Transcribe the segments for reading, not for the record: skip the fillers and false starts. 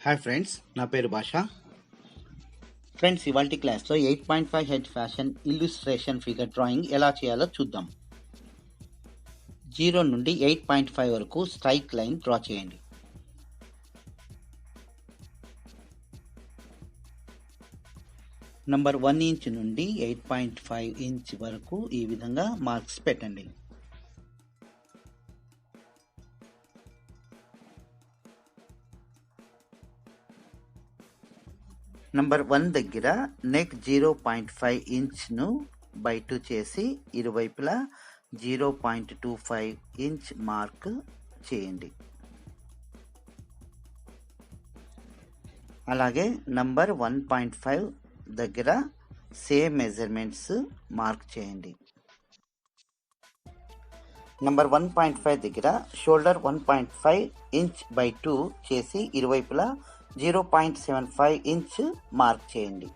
Hi friends, నా పేరు భాష. ఫ్రెండ్స్, ఇవాల్టి క్లాస్లో 8.5 head fashion illustration figure drawing ఎలా చేయాలో చూద్దాం. 0 నుండి 8.5 వరకు స్ట్రైక్ లైన్ డ్రా చేయండి. నంబర్ 1 ఇంచ్ నుండి 8.5 ఇంచ్ వరకు ఈ విధంగా మార్క్స్ పెట్టండి. నంబర్ 1 దగ్గర నెక్ 0.5 ఇంచ్ను బై 2 చేసి ఇరువైపులా 0.25 ఇంచ్ మార్క్ చేయండి. అలాగే నంబర్ 1.5 దగ్గర సేమ్ మెజర్మెంట్స్ మార్క్ చేయండి. నంబర్ 1.5 దగ్గర షోల్డర్ 1.5 ఇంచ్ బై 2 చేసి ఇరువైపులా 0.75 ఇంచ్ మార్క్ చేయండి.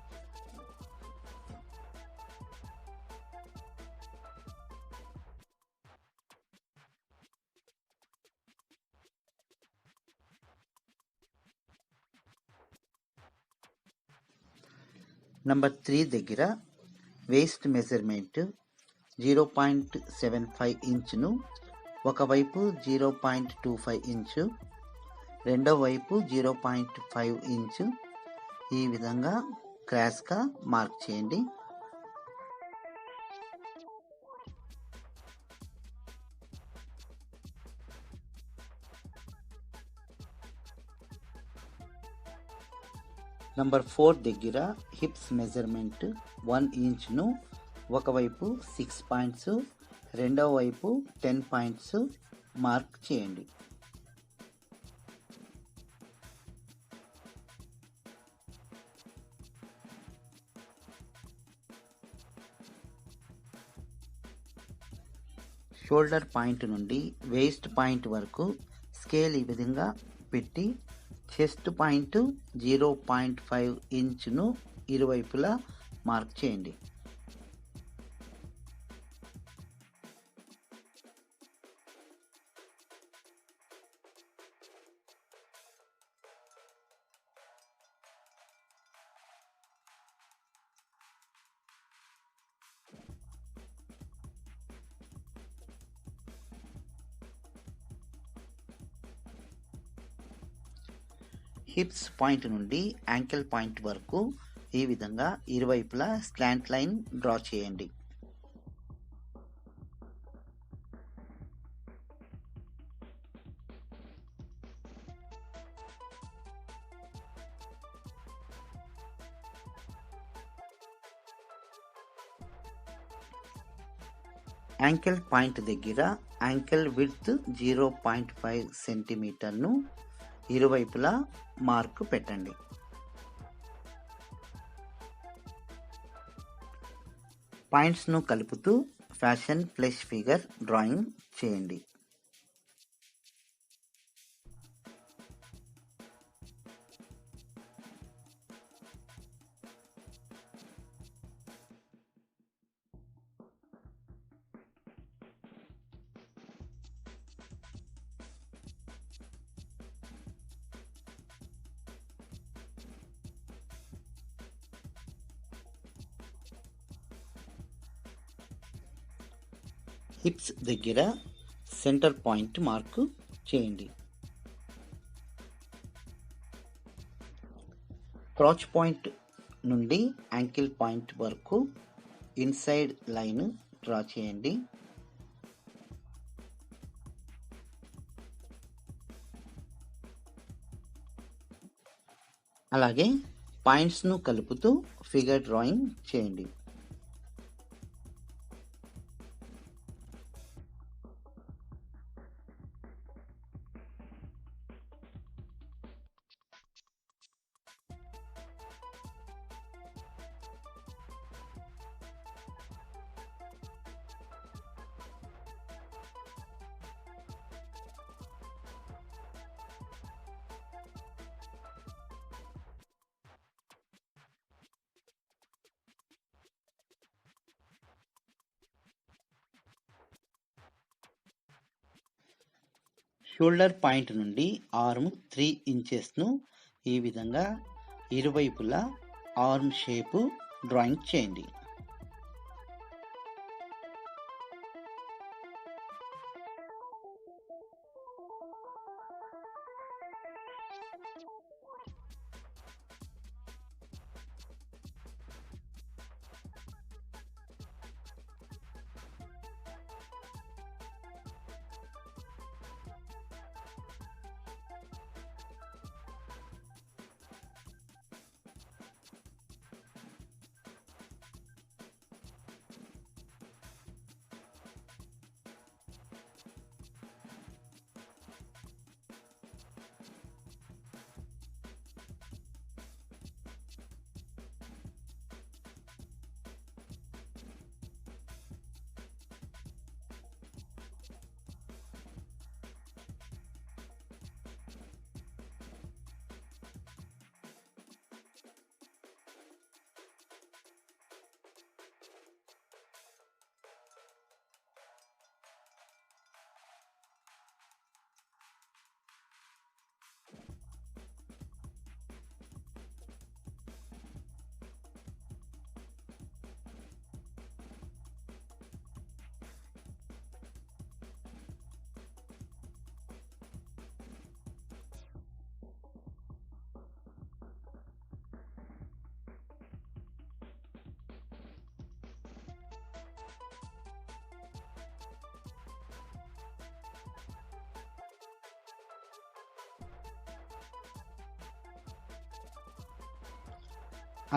నంబర్ 3 దగ్గర వేస్ట్ మెజర్మెంట్ 0.75 ఇంచ్ను ఒకవైపు 0.25 ఇంచు, రెండో వైపు 0.5 ఇంచు ఈ విధంగా క్రాస్గా మార్క్ చేయండి. నంబర్ 4 దగ్గర హిప్స్ మెజర్మెంట్ 1 ఇంచ్ను ఒకవైపు 6 పాయింట్స్, రెండో వైపు 10 పాయింట్స్ మార్క్ చేయండి. షోల్డర్ పాయింట్ నుండి వేస్ట్ పాయింట్ వరకు స్కేల్ ఈ విధంగా పెట్టి చెస్ట్ పాయింట్ 0.5 ఇంచ్ను ఇరువైపులా మార్క్ చేయండి. హిప్స్ పాయింట్ నుండి యాంకిల్ పాయింట్ వరకు ఈ విధంగా ఇరువైపులా స్లాంట్ లైన్ డ్రా చేయండి. యాంకిల్ పాయింట్ దగ్గర యాంకిల్ విడ్త్ 0.5 సెంటీమీటర్ను ఇరువైపులా మార్కు పెట్టండి. పాయింట్స్ను కలుపుతూ ఫ్యాషన్ ఫ్లెష్ ఫిగర్ డ్రాయింగ్ చేయండి. హిప్స్ దగ్గర సెంటర్ పాయింట్ మార్కు చేయండి. క్రాచ్ పాయింట్ నుండి యాంకిల్ పాయింట్ వరకు ఇన్సైడ్ లైన్ డ్రా చేయండి. అలాగే పాయింట్స్ను కలుపుతూ ఫిగర్ డ్రాయింగ్ చేయండి. షోల్డర్ పాయింట్ నుండి ఆర్మ్ 3 ఇంచెస్ను ఈ విధంగా ఇరువైపులా ఆర్మ్ షేపు డ్రాయింగ్ చేయండి.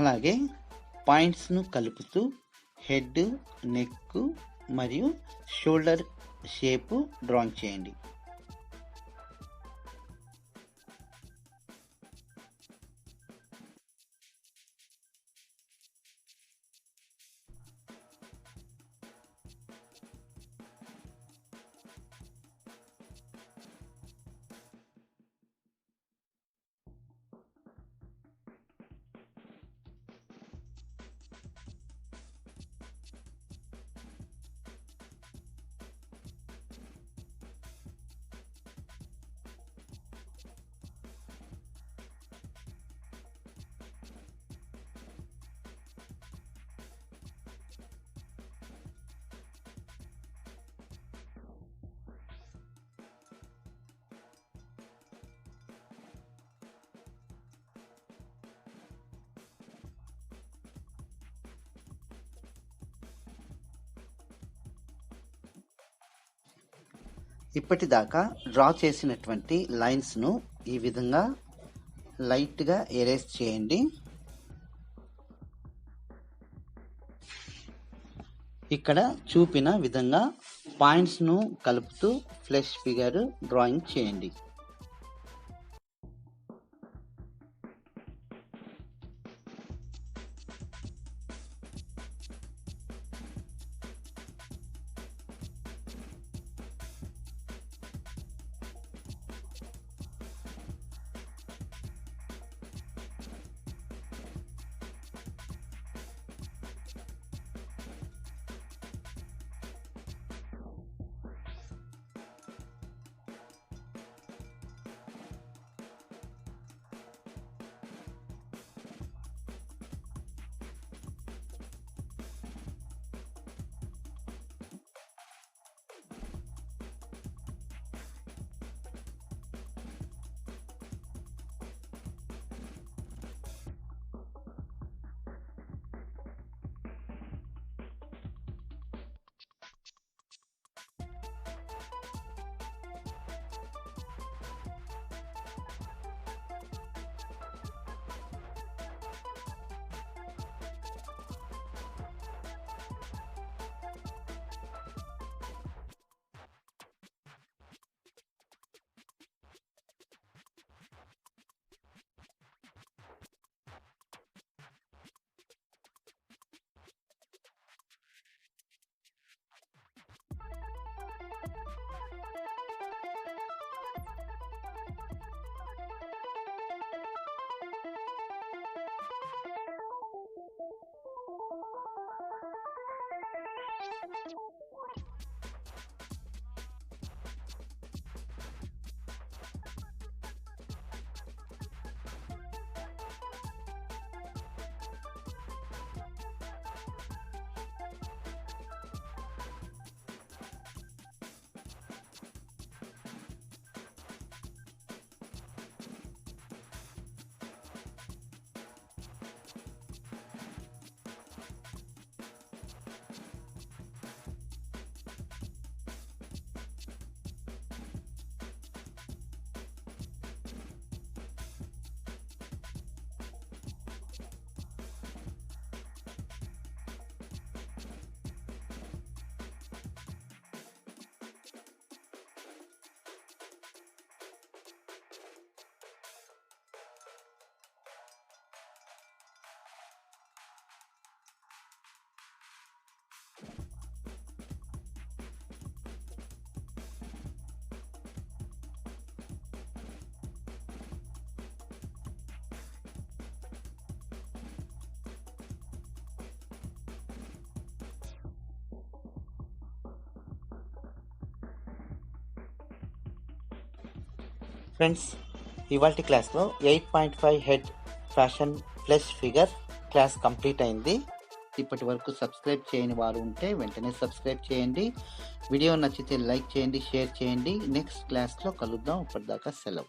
అలాగే పాయింట్స్ను కలుపుతూ హెడ్, నెక్ మరియు షోల్డర్ షేపు డ్రాయింగ్ చేయండి. ఇప్పటిదాకా డ్రా చేసినటువంటి లైన్స్ను ఈ విధంగా లైట్గా ఎరేజ్ చేయండి. ఇక్కడ చూపిన విధంగా పాయింట్స్ను కలుపుతూ ఫ్లెష్ ఫిగర్ డ్రాయింగ్ చేయండి. ఫ్రెండ్స్, ఇవాల్టి క్లాస్లో 8.5 head fashion plus figure class complete అయింది. ఇప్పటి వరకు సబ్స్క్రైబ్ చేయని వారు ఉంటే వెంటనే సబ్స్క్రైబ్ చేయండి. వీడియో నచ్చితే లైక్ చేయండి, షేర్ చేయండి. నెక్స్ట్ క్లాస్లో కలుద్దాం. ఇప్పటిదాకా సెలవు.